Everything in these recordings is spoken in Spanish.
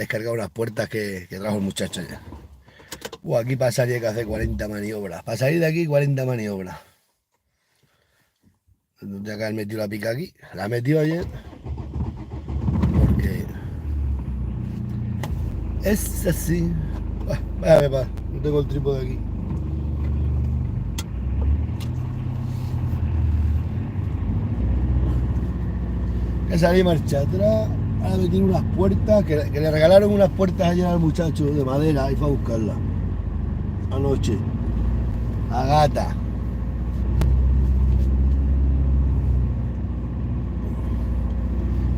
Descargar unas puertas que trajo el muchacho ya. Aquí pasaría que hacer 40 maniobras. Para salir de aquí, 40 maniobras. Tendría que haber metido la pica aquí. La metió ayer. Porque es así. No tengo el trípode aquí. Que salí marcha atrás. Ahora me tiene unas puertas. Que le regalaron unas puertas ayer al muchacho de madera. Y fue a buscarlas. Anoche. A gata.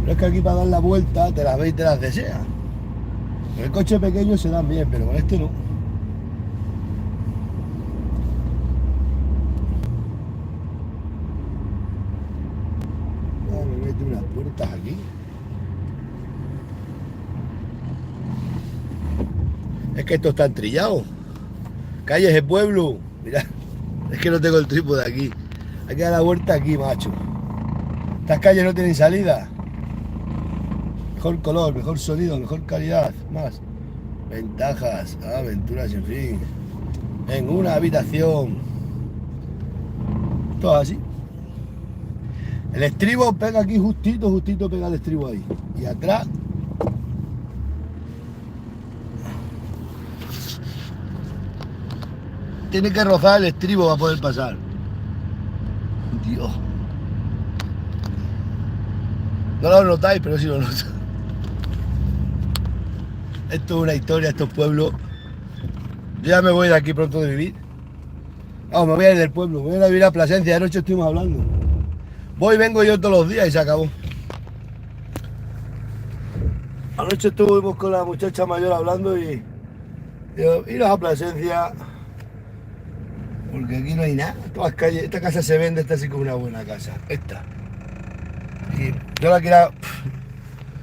Pero es que aquí para dar la vuelta te las ves y te las deseas. Con el coche pequeño se dan bien, pero con este no. Me mete unas puertas aquí. Es que esto está entrillado. Calles de pueblo. Mirá, es que no tengo el trípode aquí. Hay que dar la vuelta aquí, macho. Estas calles no tienen salida. Mejor color, mejor sonido, mejor calidad, más. Ventajas, aventuras, en fin. En una habitación. Todo así. El estribo pega aquí justito, justito pega el estribo ahí. Y atrás. Tiene que rozar el estribo para poder pasar. Dios. No lo notáis, pero sí lo noto. Esto es una historia, estos pueblos. Yo ya me voy de aquí pronto de vivir. Vamos, me voy a ir del pueblo, me voy a ir a vivir a Plasencia. Anoche estuvimos hablando. Voy, vengo yo todos los días y se acabó. Anoche estuvimos con la muchacha mayor hablando y digo, iros a Plasencia. Porque aquí no hay nada. Todas las calles, esta casa se vende, esta sí como una buena casa. Esta. Y yo la quiero.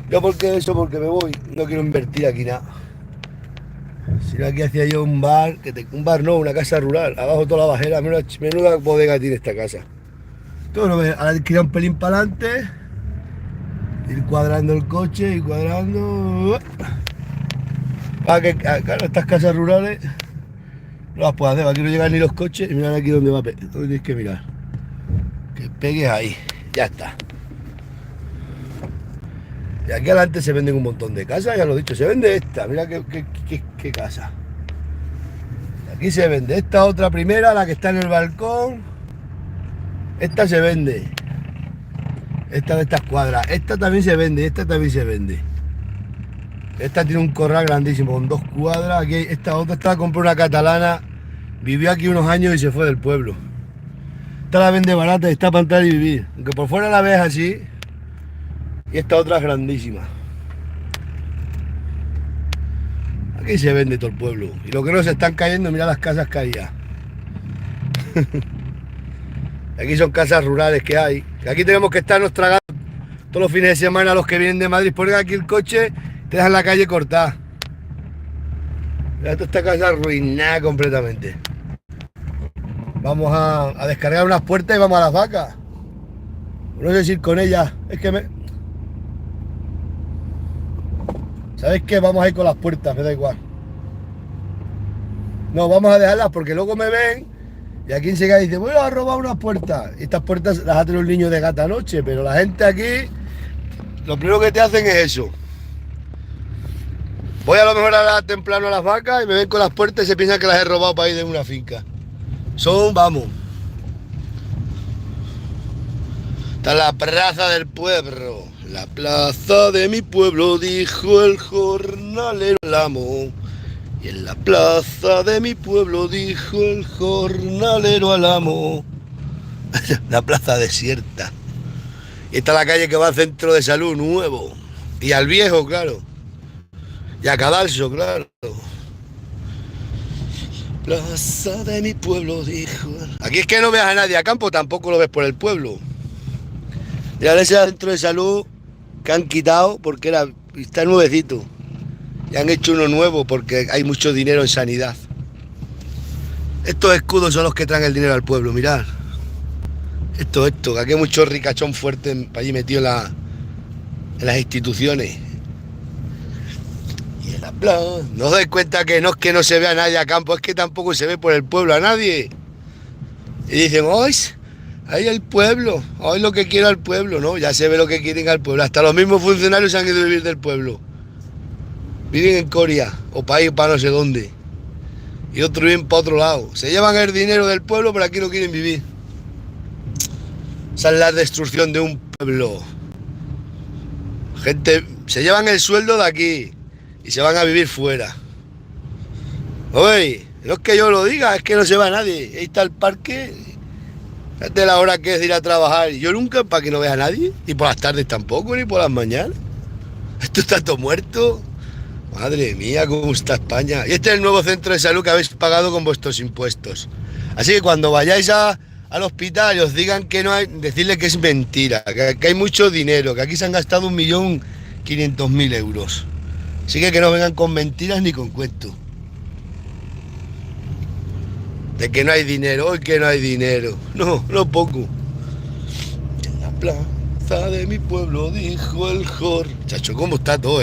Yo porque eso, porque me voy. No quiero invertir aquí nada. Si no, aquí hacía yo un bar, un bar no, una casa rural. Abajo toda la bajera, menuda bodega tiene esta casa. Todo lo que ahora quiero un pelín para adelante. Ir cuadrando el coche, ir cuadrando. Para que, claro, estas casas rurales no las puedo hacer. Aquí no llegan ni los coches. Y mirad aquí donde va. Donde tienes que mirar. Que pegues ahí. Ya está. Y aquí adelante se venden un montón de casas, ya lo he dicho. Se vende esta. Mira qué casa. Aquí se vende esta otra primera, la que está en el balcón. Esta se vende. Esta de estas cuadras. Esta también se vende. Esta también se vende. Esta tiene un corral grandísimo con 2 cuadras. Aquí esta otra, esta la compró una catalana. Vivió aquí unos años y se fue del pueblo. Esta la vende barata y está para entrar y vivir. Aunque por fuera la ves así. Y esta otra es grandísima. Aquí se vende todo el pueblo. Y lo que no se están cayendo, mira las casas caídas. Aquí son casas rurales que hay. Aquí tenemos que estarnos tragando todos los fines de semana los que vienen de Madrid. Ponen aquí el coche, te dejan la calle cortada. Mira, toda esta casa arruinada completamente. Vamos a descargar unas puertas y vamos a las vacas. No sé si ir con ellas. Es que ¿sabéis qué? Vamos a ir con las puertas, me da igual. No, vamos a dejarlas porque luego me ven y aquí enseguida dice, voy a robar unas puertas. Y estas puertas las hacen los niños de gata noche, pero la gente aquí, lo primero que te hacen es eso. Voy a lo mejor a dar temprano a las vacas y me ven con las puertas y se piensan que las he robado para ir de una finca. Vamos. Está la plaza del pueblo. La plaza de mi pueblo, dijo el jornalero al amo. Y en la plaza de mi pueblo, dijo el jornalero al amo. La plaza desierta. Y está la calle que va al centro de salud nuevo. Y al viejo, claro. Y a Cadalso, claro. Plaza de mi pueblo, dijo. Aquí es que no veas a nadie a campo, tampoco lo ves por el pueblo. Ya ese centro de salud que han quitado porque está nuevecito. Y han hecho uno nuevo porque hay mucho dinero en sanidad. Estos escudos son los que traen el dinero al pueblo, mirad. Esto, que aquí hay mucho ricachón fuerte para allí metido en las instituciones. La plaza. ¿No os dais cuenta que no se ve a nadie a campo? Es que tampoco se ve por el pueblo a nadie. Y dicen, ¡ay! Ahí el pueblo, hoy lo que quiera el pueblo, ¿no? Ya se ve lo que quieren al pueblo. Hasta los mismos funcionarios se han ido a vivir del pueblo. Viven en Coria, o país para no sé dónde. Y otros viven para otro lado. Se llevan el dinero del pueblo, pero aquí no quieren vivir. Esa es la destrucción de un pueblo. Gente, se llevan el sueldo de aquí y se van a vivir fuera. Oye, no es que yo lo diga, es que no se va nadie. Ahí está el parque. Fíjate la hora que es de ir a trabajar. Yo nunca, para que no vea a nadie. Ni por las tardes tampoco, ni por las mañanas. Esto está todo muerto. Madre mía, cómo está España. Y este es el nuevo centro de salud que habéis pagado con vuestros impuestos. Así que cuando vayáis al hospital y os digan que no hay, decirle que es mentira, que hay mucho dinero, que aquí se han gastado 1.500.000 euros. Así que no vengan con mentiras ni con cuentos. De que no hay dinero, hoy que no hay dinero. No, no poco. En la plaza de mi pueblo dijo el jor. Chacho, ¿cómo está todo,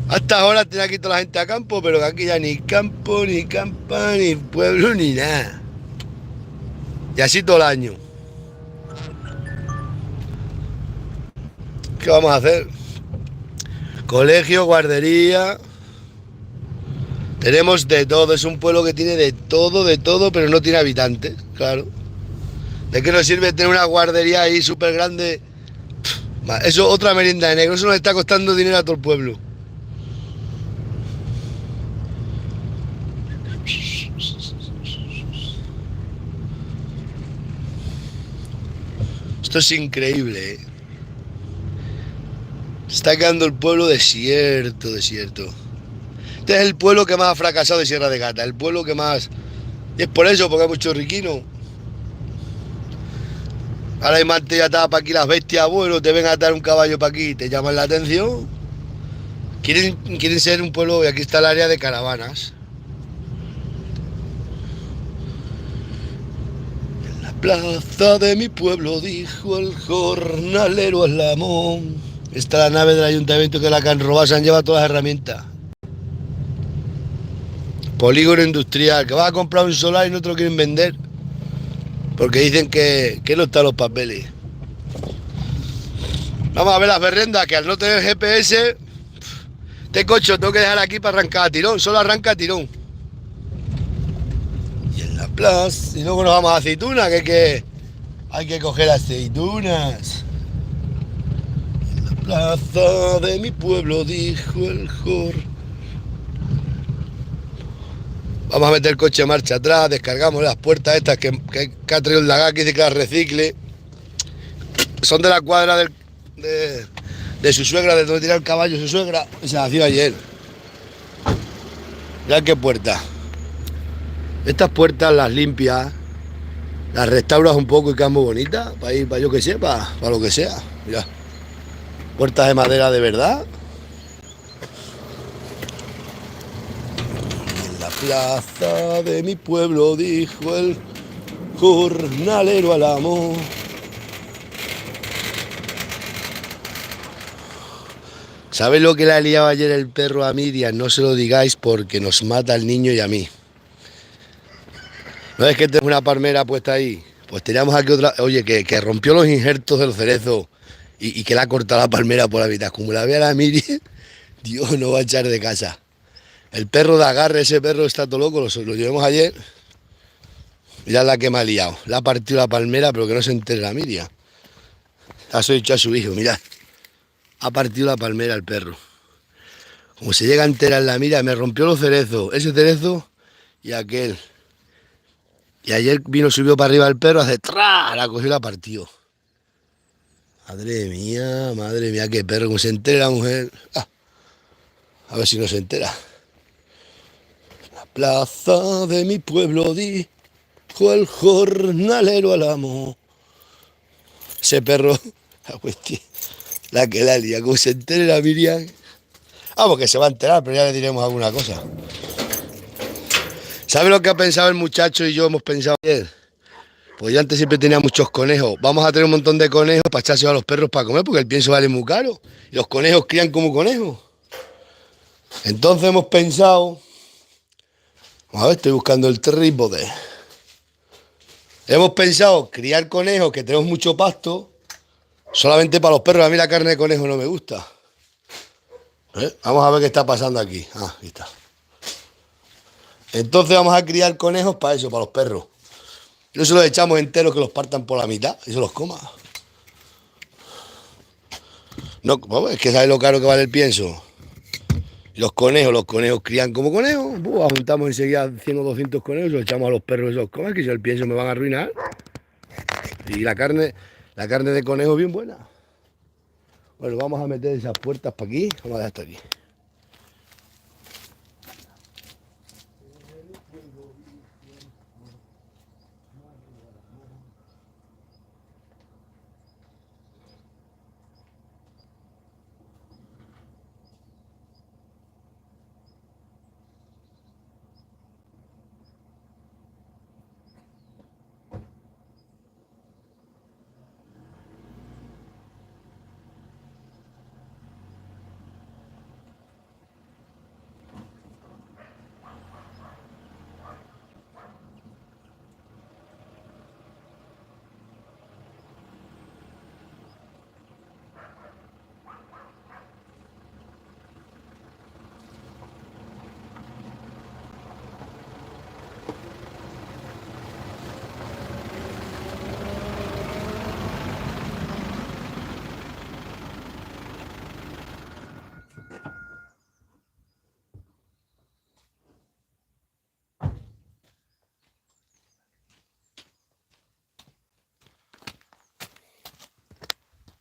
Hasta ahora tenía aquí toda la gente a campo, pero que aquí ya ni campo, ni campa, ni pueblo, ni nada. Y así todo el año. ¿Qué vamos a hacer? Colegio, guardería. Tenemos de todo, es un pueblo que tiene de todo, pero no tiene habitantes, claro. ¿De qué nos sirve tener una guardería ahí súper grande? Eso, otra merienda de negro, eso nos está costando dinero a todo el pueblo. Esto es increíble, Se está quedando el pueblo desierto. Este es el pueblo que más ha fracasado de Sierra de Gata, el pueblo que más... Y es por eso, porque hay muchos riquinos. Ahora hay martes ya está para aquí las bestias, bueno, te ven a atar un caballo para aquí, te llaman la atención. Quieren ser un pueblo, y aquí está el área de caravanas. En la plaza de mi pueblo, dijo el jornalero al Lamón. Está la nave del ayuntamiento que la han robado, se han llevado todas las herramientas. Polígono industrial, que vas a comprar un solar y no te lo quieren vender. Porque dicen que no están los papeles. Vamos a ver las berrendas, que al no tener GPS, este coche lo tengo que dejar aquí para arrancar a tirón, solo arranca a tirón. Y en la plaza, y luego nos vamos a aceitunas, que hay que coger aceitunas. En la plaza de mi pueblo, dijo el jor. Vamos a meter el coche en marcha atrás, descargamos las puertas estas que ha traído el Dagá, que dice que las recicle. Son de la cuadra de su suegra, de donde tira el caballo su suegra, y se nació ayer. Mirad qué puerta. Estas puertas las limpias, las restauras un poco y quedan muy bonitas, para ir, para yo que sé, para lo que sea. Mirad. Puertas de madera de verdad. Plaza de mi pueblo, dijo el jornalero al amo. ¿Sabes lo que le ha liado ayer el perro a Miriam? No se lo digáis porque nos mata al niño y a mí. ¿No es que tengo una palmera puesta ahí? Pues teníamos aquí otra... Oye, que rompió los injertos del cerezo y que le ha cortado la palmera por la mitad. Como la vea la Miriam, Dios no va a echar de casa. El perro de agarre, ese perro está todo loco, lo llevamos ayer. Mirad la que me ha liado. Le ha partido la palmera, pero que no se entere la Miriam. Ha dicho a su hijo, mirad. Ha partido la palmera el perro. Como se llega a enterar la Miriam, me rompió los cerezos. Ese cerezo y aquel. Y ayer subió para arriba el perro, hace ¡tra! La cogió y la partió. Madre mía, qué perro. Como se entere la mujer. A ver si no se entera. Plaza de mi pueblo, dijo el jornalero al amo. Ese perro, la que la lía, como se entere la Miriam. Porque se va a enterar, pero ya le diremos alguna cosa. ¿Sabe lo que ha pensado el muchacho y yo hemos pensado ayer? Pues yo antes siempre tenía muchos conejos. Vamos a tener un montón de conejos para echarse a los perros para comer, porque el pienso vale muy caro. Y los conejos crían como conejos. Entonces hemos pensado, a ver, estoy buscando el trípode. Hemos pensado criar conejos, que tenemos mucho pasto, solamente para los perros. A mí la carne de conejo no me gusta. Vamos a ver qué está pasando aquí. Ah, ahí está. Entonces vamos a criar conejos para eso, para los perros. No se los echamos enteros que los partan por la mitad y se los coma. No, vamos, es que sabes lo caro que vale el pienso. Y los conejos crían como conejos. Juntamos enseguida 100 o 200 conejos, los echamos a los perros y se los comen, que si el pienso me van a arruinar. Y la carne de conejo es bien buena. Bueno, vamos a meter esas puertas para aquí. Vamos a dejar hasta aquí.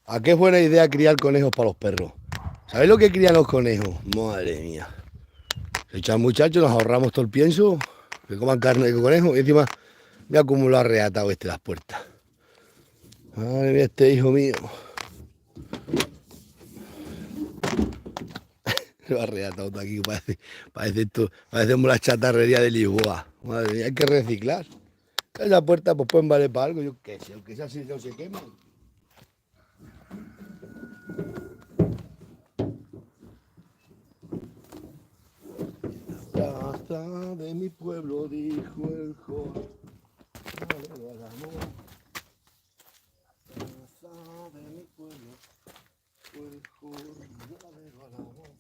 ¿A qué es buena idea criar conejos para los perros? ¿Sabéis lo que crían los conejos? Madre mía. Se echan muchachos, nos ahorramos todo el pienso, que coman carne de conejo y encima me ha acumulado reatado las puertas. Madre mía, este hijo mío. Lo ha reatado todo aquí, parece una chatarrería de Lisboa. Madre mía, hay que reciclar. Esa puerta pues pueden valer para algo, yo qué sé, aunque sea así no se queman. Plaza de mi pueblo, dijo el joven. Al amor. Plaza de mi pueblo, fue el joven al amor.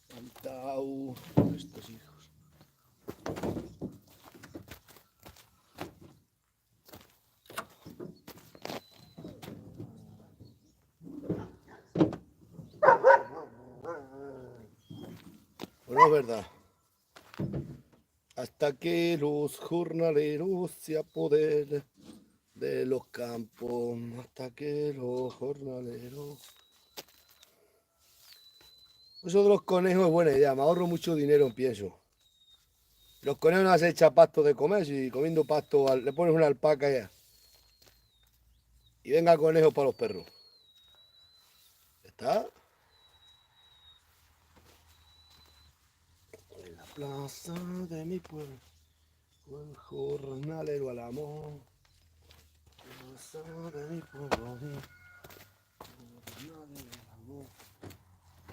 Cantao estos hijos. Bueno, es verdad. Hasta que los jornaleros se apoderen de los campos, hasta que los jornaleros... Eso de los conejos es buena idea, me ahorro mucho dinero, pienso. Los conejos no se echan pasto de comer, si comiendo pasto le pones una alpaca ya. Y venga conejo para los perros. ¿Está? En la plaza de mi pueblo, el jornalero al amor. Plaza de mi pueblo,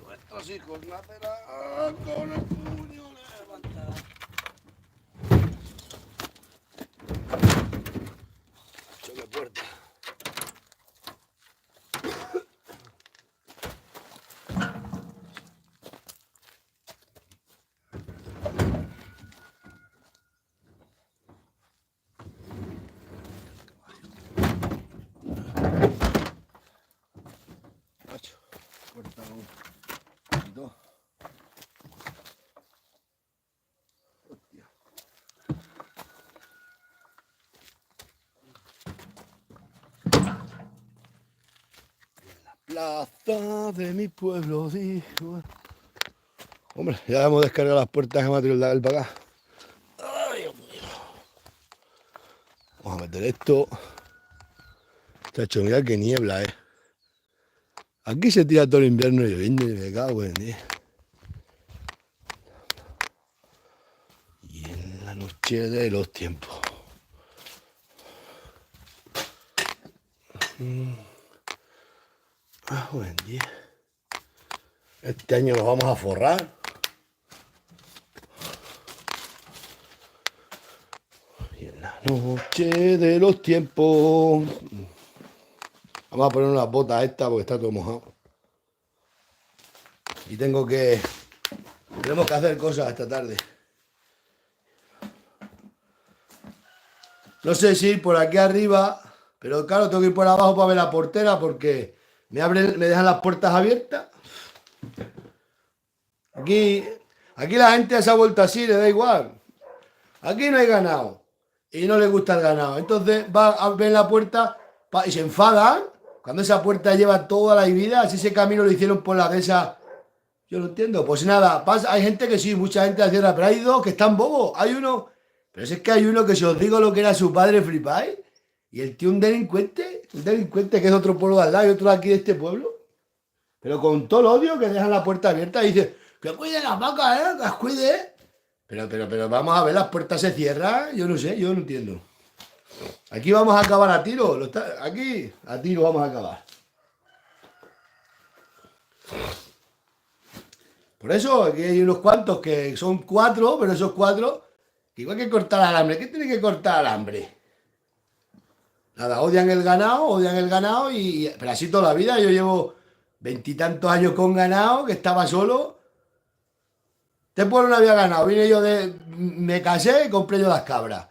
nuestros hijos nacerán con el puño levantado. Choque puerta. Macho, puerta un dos. Plaza de mi pueblo, dijo. Hombre, ya hemos descargado las puertas de material del para acá. Ay, Dios mío. Vamos a meter esto. Chacho, mira qué niebla, Aquí se tira todo el invierno lloviendo y me cago en 10. Y en la noche de los tiempos. Buen día. Este año nos vamos a forrar. Y en la noche de los tiempos. Vamos a poner unas botas a esta porque está todo mojado. Y tenemos que hacer cosas esta tarde. No sé si ir por aquí arriba, pero claro, tengo que ir por abajo para ver la portera porque me dejan las puertas abiertas. Aquí la gente se ha vuelto así, le da igual. Aquí no hay ganado y no le gusta el ganado. Entonces va a ver la puerta y se enfadan cuando esa puerta lleva toda la vida. Así ese camino lo hicieron por la de esa. Yo no entiendo. Pues nada, hay gente que sí, mucha gente la cierra, pero hay dos que están bobos. Hay uno, pero es que hay uno que si os digo lo que era su padre, flipáis. Y el tío un delincuente que es de otro pueblo de al lado y otro de aquí de este pueblo. Pero con todo el odio que dejan la puerta abierta y dice, que cuide las vacas, que las cuide. Pero vamos a ver, las puertas se cierran, yo no sé, yo no entiendo. Aquí vamos a acabar a tiro, aquí a tiro vamos a acabar. Por eso aquí hay unos cuantos que son 4, pero esos 4, igual que cortar alambre, ¿qué tiene que cortar alambre? Nada, odian el ganado, pero así toda la vida, yo llevo 20 y tantos años con ganado, que estaba solo. Este pueblo no había ganado, me casé y compré yo las cabras.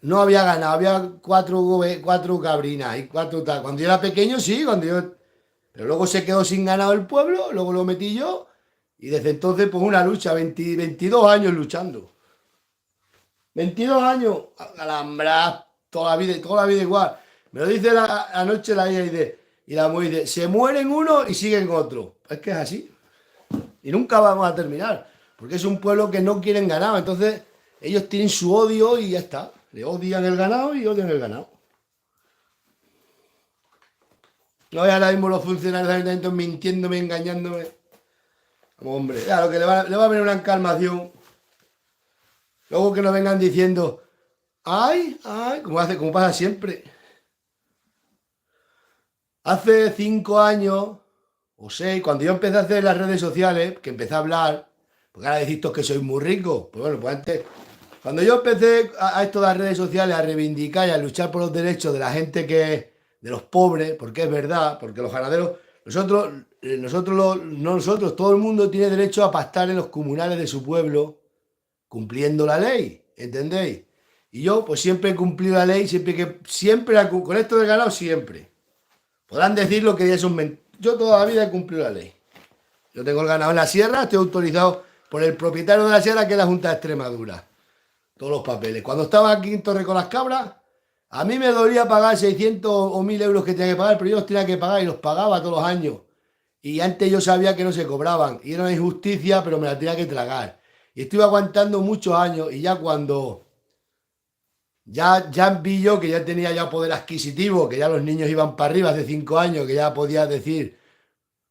No había ganado, había 4 cabrinas y 4 tal. Cuando yo era pequeño, sí, pero luego se quedó sin ganado el pueblo, luego lo metí yo, y desde entonces, pues una lucha, 22 años luchando. 22 años, alambrar, toda la vida igual. Me lo dice anoche la hija y la mujer dice, se mueren uno y siguen otro. Es que es así. Y nunca vamos a terminar. Porque es un pueblo que no quieren ganado. Entonces, ellos tienen su odio y ya está. Le odian el ganado y odian el ganado. No, y ahora mismo los funcionarios del ayuntamiento mintiéndome, engañándome. Como hombre, ya lo que le va a venir una encalmación. Luego que nos vengan diciendo, ay, como pasa siempre. Hace 5 años o 6, cuando yo empecé a hacer las redes sociales, que empecé a hablar, porque ahora decís que soy muy rico, pues bueno, pues antes, cuando yo empecé a esto de las redes sociales, a reivindicar y a luchar por los derechos de la gente de los pobres, porque es verdad, porque los ganaderos, todo el mundo tiene derecho a pastar en los comunales de su pueblo, cumpliendo la ley, ¿entendéis? Y yo, pues siempre he cumplido la ley, con esto del ganado, siempre. Podrán decir lo que ya son mentiras. Yo toda la vida he cumplido la ley. Yo tengo el ganado en la sierra, estoy autorizado por el propietario de la sierra, que es la Junta de Extremadura. Todos los papeles. Cuando estaba aquí en Torre con las cabras, a mí me dolía pagar 600 o 1000 euros que tenía que pagar, pero yo los tenía que pagar y los pagaba todos los años. Y antes yo sabía que no se cobraban. Y era una injusticia, pero me la tenía que tragar. Y estuve aguantando muchos años y ya cuando... Ya vi yo que ya tenía ya poder adquisitivo, que ya los niños iban para arriba hace 5 años, que ya podía decir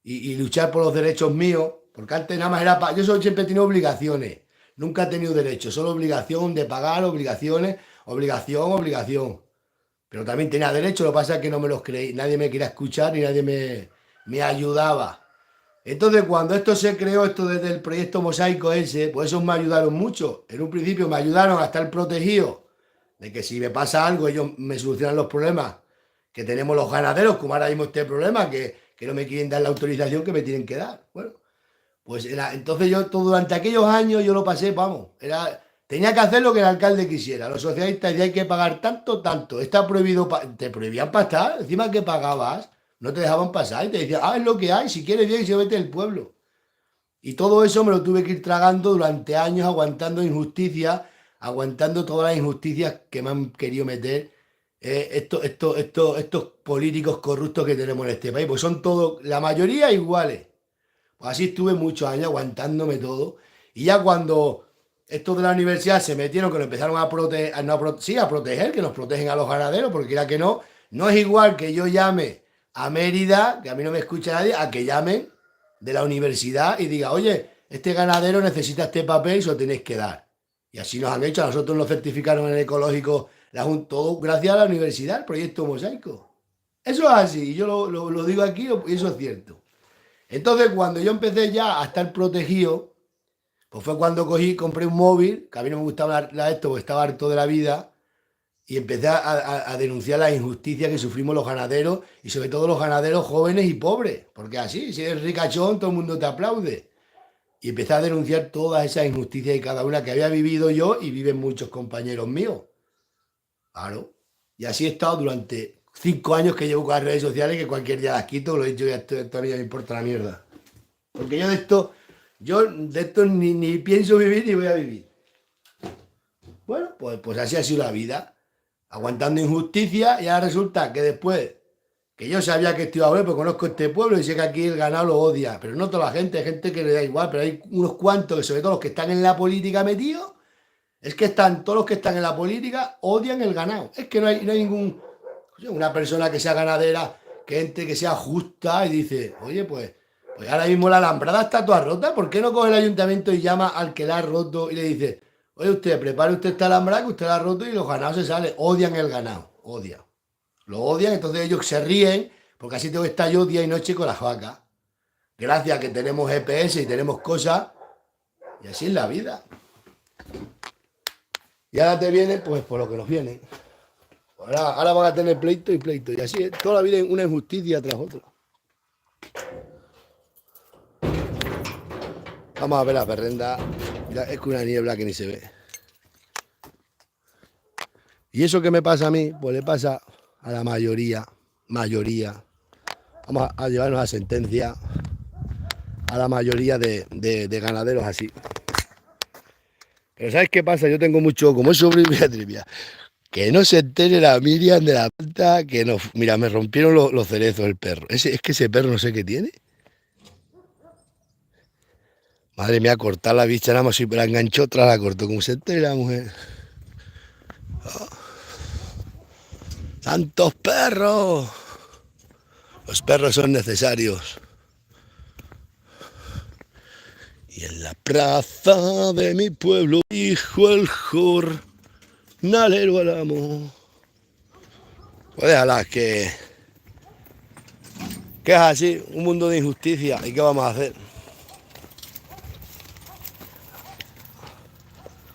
y luchar por los derechos míos, porque antes nada más era para... Yo siempre he tenido obligaciones, nunca he tenido derechos, solo obligación de pagar, obligaciones, obligación. Pero también tenía derechos, lo que pasa es que no me los creí, nadie me quería escuchar ni nadie me ayudaba. Entonces cuando esto se creó, esto desde el proyecto Mosaico ese, pues esos me ayudaron mucho. En un principio me ayudaron a estar protegido de que si me pasa algo ellos me solucionan los problemas que tenemos los ganaderos, como ahora mismo este problema, que no me quieren dar la autorización que me tienen que dar. Bueno, pues entonces yo durante aquellos años yo lo pasé, tenía que hacer lo que el alcalde quisiera. Los socialistas decían hay que pagar tanto. Está prohibido, te prohibían pasar, encima que pagabas, no te dejaban pasar y te decían, es lo que hay, si quieres bien, se vete del pueblo. Y todo eso me lo tuve que ir tragando durante años, aguantando injusticia, aguantando todas las injusticias que me han querido meter estos políticos corruptos que tenemos en este país, pues son todos, la mayoría iguales. Pues así estuve muchos años aguantándome todo. Y ya cuando estos de la universidad se metieron, que nos empezaron a proteger, a proteger, que nos protegen a los ganaderos, porque era que no es igual que yo llame a Mérida, que a mí no me escucha nadie, a que llamen de la universidad y diga, oye, este ganadero necesita este papel y se lo tenéis que dar. Y así nos han hecho, a nosotros nos certificaron en el ecológico, todo gracias a la universidad, el proyecto Mosaico. Eso es así, y yo lo digo aquí y eso es cierto. Entonces, cuando yo empecé ya a estar protegido, pues fue cuando compré un móvil, que a mí no me gustaba esto, porque estaba harto de la vida, y empecé a denunciar las injusticias que sufrimos los ganaderos, y sobre todo los ganaderos jóvenes y pobres, porque así, si eres ricachón, todo el mundo te aplaude. Y empecé a denunciar todas esas injusticias y cada una que había vivido yo y viven muchos compañeros míos. Claro. Y así he estado durante 5 años que llevo con las redes sociales, que cualquier día las quito, lo he dicho, ya esto a mí ya me importa la mierda. Porque yo de esto ni pienso vivir ni voy a vivir. Bueno, pues así ha sido la vida. Aguantando injusticia y ahora resulta que después, que yo sabía que esto iba a volver, porque conozco este pueblo y sé que aquí el ganado lo odia, pero no toda la gente, hay gente que le da igual, pero hay unos cuantos, que sobre todo los que están en la política metidos, es que todos los que están en la política odian el ganado. Es que no hay ningún, una persona que sea ganadera, que gente que sea justa y dice, oye, pues ahora mismo la alambrada está toda rota, ¿por qué no coge el ayuntamiento y llama al que la ha roto y le dice, oye, usted, prepare usted esta alambrada que usted la ha roto y los ganados se salen? Odian el ganado, odian. Lo odian, entonces ellos se ríen, porque así tengo que estar yo día y noche con las vacas. Gracias a que tenemos GPS y tenemos cosas, y así es la vida. Y ahora te viene, pues, por lo que nos viene. Ahora van a tener pleito y pleito. Y así es, toda la vida es una injusticia tras otra. Vamos a ver la perrenda. Ya es que una niebla que ni se ve. Y eso que me pasa a mí, pues le pasa a la mayoría. Vamos a llevarnos a sentencia a la mayoría de ganaderos así. Pero ¿sabes qué pasa? Yo tengo mucho, como es trivia, que no se entere la Miriam de la planta, que no. Mira, me rompieron los cerezos el perro. Es que ese perro no sé qué tiene. Madre mía, cortar la bicha, nada más si la enganchó, otra la cortó, como se entere la mujer. Oh. ¡Santos perros! Los perros son necesarios. Y en la plaza de mi pueblo dijo el jornalero al amo. Pues déjala, que es así, un mundo de injusticia. ¿Y qué vamos a hacer?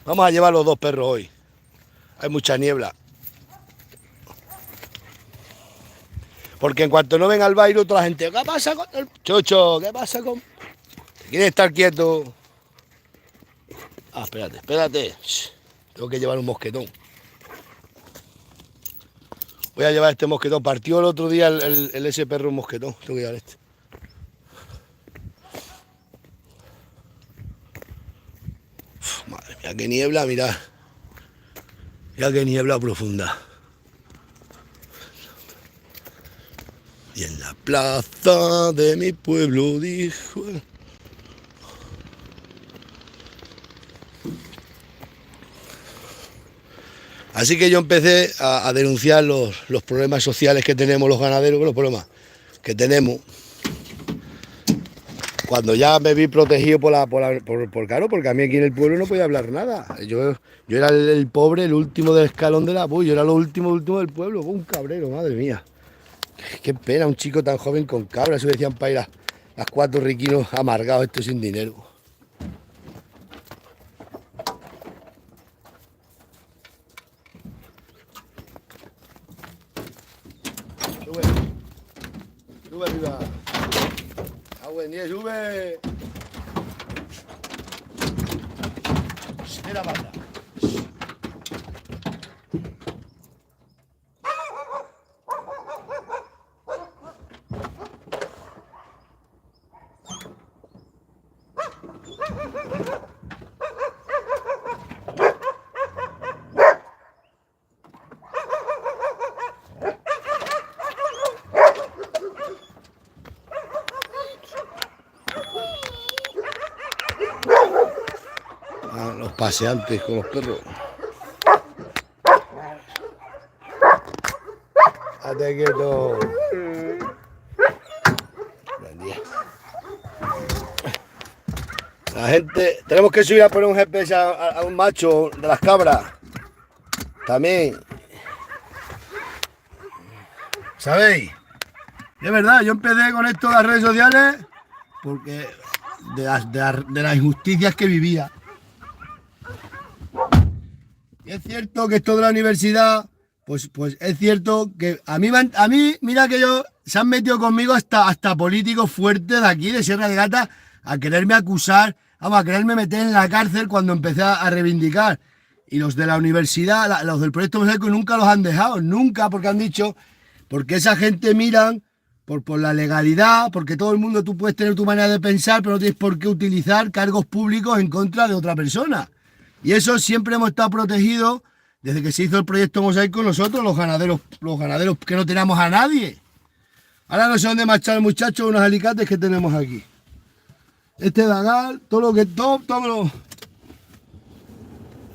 Vamos a llevar los dos perros hoy. Hay mucha niebla. Porque en cuanto no venga al baile, toda la gente, ¿qué pasa con el chocho? ¿Qué pasa con...? ¿Quieres estar quieto? Ah, espérate. Shh. Tengo que llevar un mosquetón. Voy a llevar este mosquetón. Partió el otro día ese perro un mosquetón. Tengo que llevar este. Uf, madre mía, qué niebla, mirad. Mira qué niebla profunda. Y en la plaza de mi pueblo dijo... Así que yo empecé a denunciar los problemas sociales que tenemos los ganaderos, los problemas que tenemos. Cuando ya me vi protegido claro, porque a mí aquí en el pueblo no podía hablar nada. Yo era el pobre, el último del escalón de la yo era lo último del pueblo. Un cabrero, madre mía. Qué pena, un chico tan joven con cabras, eso decían para ir a las 4 riquinos amargados, esto sin dinero. Sube arriba. Sube. Mira, pata. Los paseantes con los perros. Hasta quieto. La gente, tenemos que subir a poner un GPS a un macho de las cabras. También. ¿sabéis? Es verdad, yo empecé con esto de las redes sociales porque de las injusticias que vivía. Y es cierto que esto de la universidad, pues es cierto que a mí, mira que se han metido conmigo hasta políticos fuertes de aquí, de Sierra de Gata, a quererme acusar, vamos, a quererme meter en la cárcel cuando empecé a reivindicar. Y los de la universidad, los del proyecto Mosaico, nunca los han dejado, nunca, porque han dicho, porque esa gente miran por la legalidad, porque todo el mundo, tú puedes tener tu manera de pensar, pero no tienes por qué utilizar cargos públicos en contra de otra persona. Y eso siempre hemos estado protegidos desde que se hizo el proyecto Mosaico nosotros, los ganaderos que no tenemos a nadie. Ahora no sé dónde marchar, muchachos, unos alicates que tenemos aquí. Este dagal, todo lo...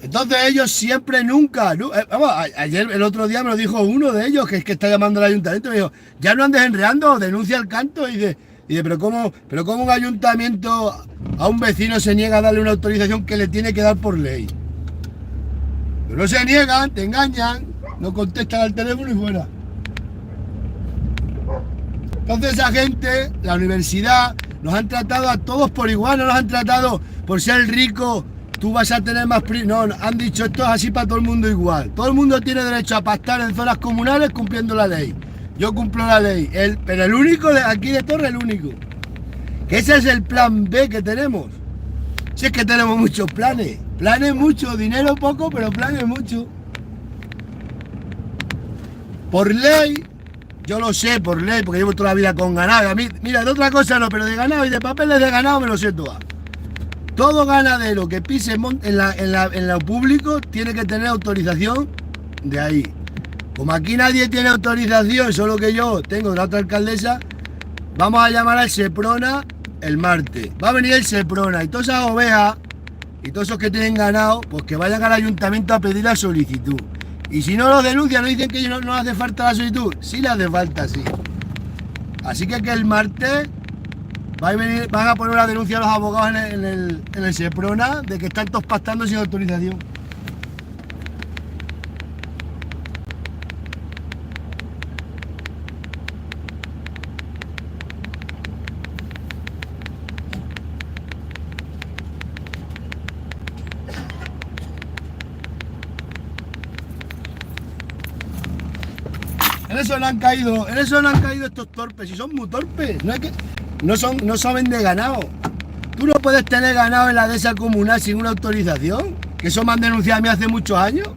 Entonces ellos siempre, nunca... vamos, ayer, el otro día me lo dijo uno de ellos, que es que está llamando al ayuntamiento, me dijo, ya no andes enredando, denuncia el canto. Y dice, pero ¿cómo un ayuntamiento a un vecino se niega a darle una autorización que le tiene que dar por ley? Pero no se niegan, te engañan, no contestan al teléfono y fuera. Entonces esa gente, la universidad, nos han tratado a todos por igual, no nos han tratado por ser rico, tú vas a tener más... No, han dicho esto es así para todo el mundo igual. Todo el mundo tiene derecho a pactar en zonas comunales cumpliendo la ley. Yo cumplo la ley, pero el único, aquí de Torre, el único. Que ese es el plan B que tenemos. Si es que tenemos muchos planes. Planes mucho, dinero poco, pero planes mucho. Por ley... Yo lo sé por ley, porque llevo toda la vida con ganado. A mí, mira, de otra cosa no, pero de ganado y de papeles de ganado me lo sé todo. Todo ganadero que pise en lo público tiene que tener autorización de ahí. Como aquí nadie tiene autorización, solo que yo tengo de la otra alcaldesa, vamos a llamar al Seprona el martes. Va a venir el Seprona y todas esas ovejas y todos esos que tienen ganado, pues que vayan al ayuntamiento a pedir la solicitud. Y si no los denuncian, no dicen que no hace falta la solicitud. Sí le hace falta, sí. Así que el martes van a poner una denuncia a los abogados en el Seprona de que están todos pactando sin autorización. En eso no han caído estos torpes, y son muy torpes, no saben de ganado. Tú no puedes tener ganado en la dehesa comunal sin una autorización, que eso me han denunciado a mí hace muchos años.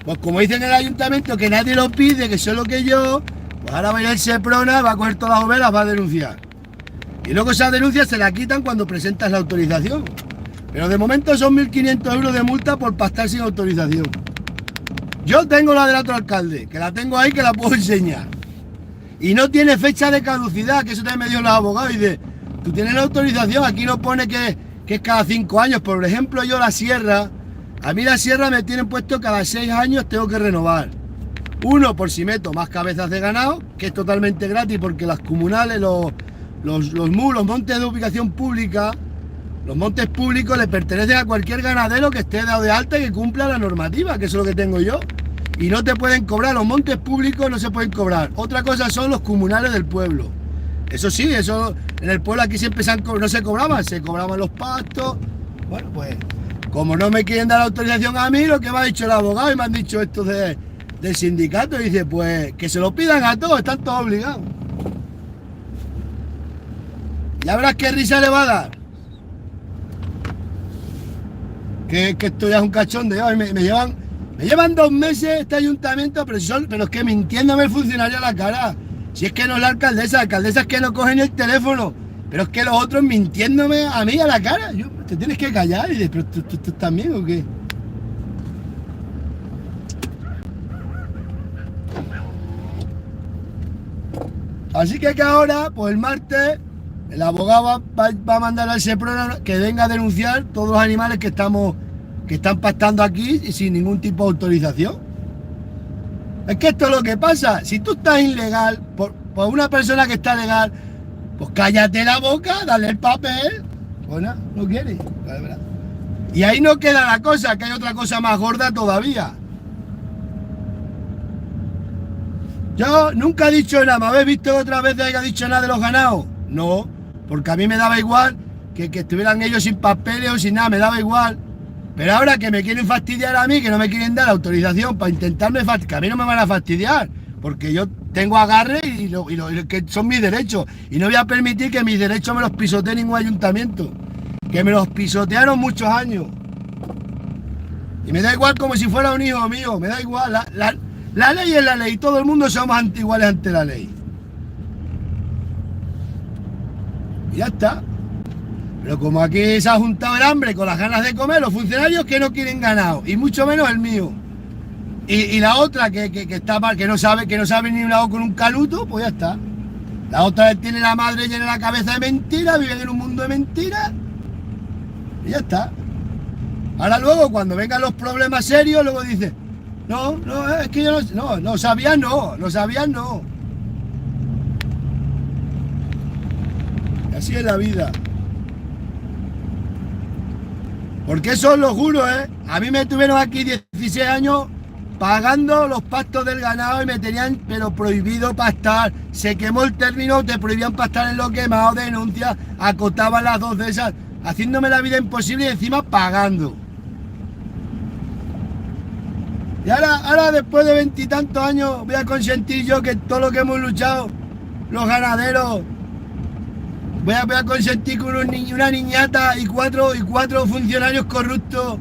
Pues como dicen en el ayuntamiento que nadie lo pide, que solo que yo, pues ahora va a ir el Seprona, va a coger todas las ovejas, va a denunciar. Y luego esas denuncias se la quitan cuando presentas la autorización. Pero de momento son 1.500 euros de multa por pactar sin autorización. Yo tengo la del otro alcalde, que la tengo ahí, que la puedo enseñar. Y no tiene fecha de caducidad, que eso también me dio los abogados. Y dice, tú tienes la autorización, aquí no pone que es cada 5 años. Por ejemplo, yo la sierra, a mí la sierra me tienen puesto cada 6 años tengo que renovar. Uno, por si meto más cabezas de ganado, que es totalmente gratis porque las comunales, los montes de ubicación pública, los montes públicos le pertenecen a cualquier ganadero que esté dado de alta y que cumpla la normativa, que eso es lo que tengo yo. Y no te pueden cobrar, los montes públicos no se pueden cobrar. Otra cosa son los comunales del pueblo. Eso sí, eso en el pueblo aquí siempre no se cobraban los pastos. Bueno, pues como no me quieren dar la autorización a mí, lo que me ha dicho el abogado y me han dicho esto del sindicato, y dice, pues que se lo pidan a todos, están todos obligados. Ya verás qué risa le va a dar. Que esto ya es un cachondeo. Me llevan 2 meses este ayuntamiento, pero es que mintiéndome el funcionario a la cara. Si es que no es la alcaldesa es que no cogen el teléfono, pero es que los otros mintiéndome a mí a la cara. Te tienes que callar y dices, pero ¿tú estás bien o qué? Así que ahora, pues el martes, el abogado va a mandar al Seprona que venga a denunciar todos los animales que están pastando aquí y sin ningún tipo de autorización. Es que esto es lo que pasa. Si tú estás ilegal, por una persona que está legal, pues cállate la boca, dale el papel. Bueno, no quiere. Y ahí no queda la cosa, que hay otra cosa más gorda todavía. Yo nunca he dicho nada. ¿Me habéis visto otra vez que haya dicho nada de los ganados? No, porque a mí me daba igual que estuvieran ellos sin papeles o sin nada, me daba igual. Pero ahora que me quieren fastidiar a mí, que no me quieren dar autorización para intentarme fastidiar, que a mí no me van a fastidiar, porque yo tengo agarre y que son mis derechos. Y no voy a permitir que mis derechos me los pisotee ningún ayuntamiento. Que me los pisotearon muchos años. Y me da igual como si fuera un hijo mío, me da igual. La ley es la ley, todo el mundo somos iguales ante la ley. Y ya está. Pero como aquí se ha juntado el hambre con las ganas de comer, los funcionarios que no quieren ganado, y mucho menos el mío. Y la otra que está mal, que no sabe ni un lado con un canuto, pues ya está. La otra tiene la madre llena la cabeza de mentiras, viven en un mundo de mentiras. Y ya está. Ahora luego, cuando vengan los problemas serios, luego dice, no, es que yo no sabías, no. Y así es la vida. Porque eso os lo juro, a mí me tuvieron aquí 16 años pagando los pastos del ganado y me tenían, pero prohibido pastar. Se quemó el término, te prohibían pastar en lo quemado, denuncias, acotaban las dos de esas, haciéndome la vida imposible y encima pagando. Y ahora después de 20 y tantos años voy a consentir yo que todo lo que hemos luchado los ganaderos, voy a consentir que una niñata y cuatro funcionarios corruptos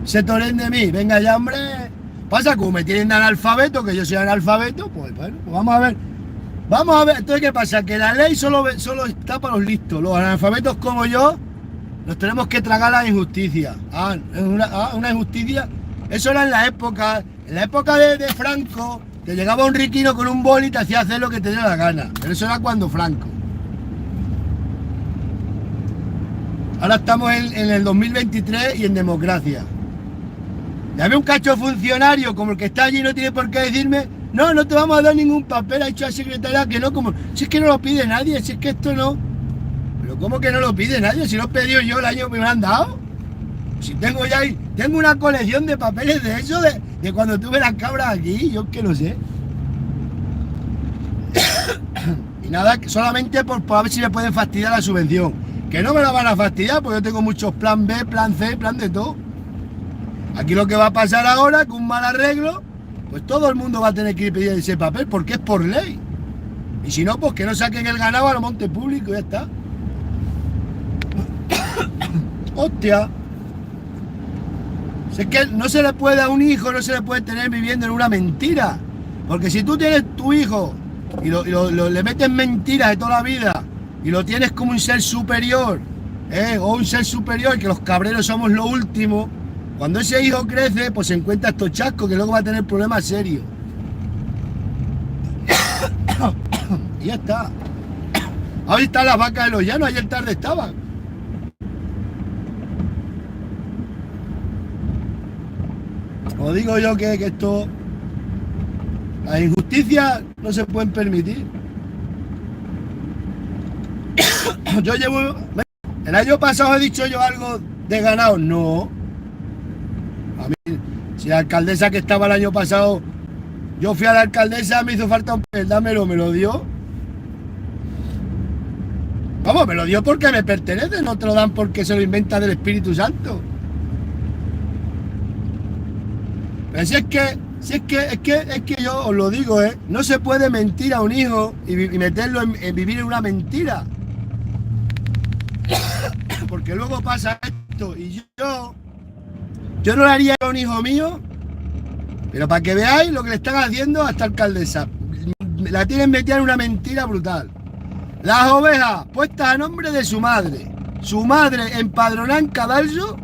se toren de mí. Venga ya, hombre. Pasa como me tienen de analfabeto, que yo soy analfabeto, pues bueno, pues vamos a ver. Entonces, ¿qué pasa? Que la ley solo está para los listos. Los analfabetos como yo nos tenemos que tragar la injusticia. Una injusticia. Eso era en la época de Franco, te llegaba un riquino con un boli y te hacía hacer lo que te diera la gana. Pero eso era cuando Franco. Ahora estamos en el 2023 y en democracia. Dame un cacho funcionario como el que está allí, no tiene por qué decirme, no te vamos a dar ningún papel, ha dicho la secretaria que no, como si es que no lo pide nadie, si es que esto no. Pero ¿cómo que no lo pide nadie? Si lo he pedido yo el año que me han dado. Si tengo una colección de papeles de eso, de cuando tuve las cabras aquí, yo que no sé. Y nada, solamente por ver si me pueden fastidiar la subvención. Que no me la van a fastidiar, porque yo tengo muchos plan B, plan C, plan de todo. Aquí lo que va a pasar ahora, con un mal arreglo, pues todo el mundo va a tener que ir a pedir ese papel, porque es por ley. Y si no, pues que no saquen el ganado a los montes públicos, ya está. Hostia. Si es que no se le puede a un hijo, no se le puede tener viviendo en una mentira. Porque si tú tienes tu hijo y le metes mentiras de toda la vida y lo tienes como un ser superior, o un ser superior, que los cabreros somos lo último, cuando ese hijo crece, pues se encuentra estos chascos que luego va a tener problemas serios. Y ya está. Ahí están las vacas de los llanos, ayer tarde estaban. Os digo yo que esto, las injusticias no se pueden permitir. El año pasado he dicho yo algo de ganado, no. A mí, si la alcaldesa que estaba el año pasado, yo fui a la alcaldesa, me hizo falta un peldámelo, me lo dio. Vamos, me lo dio porque me pertenece, no te lo dan porque se lo inventa del Espíritu Santo. Pero si es que yo os lo digo, no se puede mentir a un hijo y meterlo en vivir en una mentira. Porque luego pasa esto y yo no lo haría a un hijo mío, pero para que veáis lo que le están haciendo a esta alcaldesa. La tienen metida en una mentira brutal. Las ovejas puestas a nombre de su madre empadronada en Cadalso,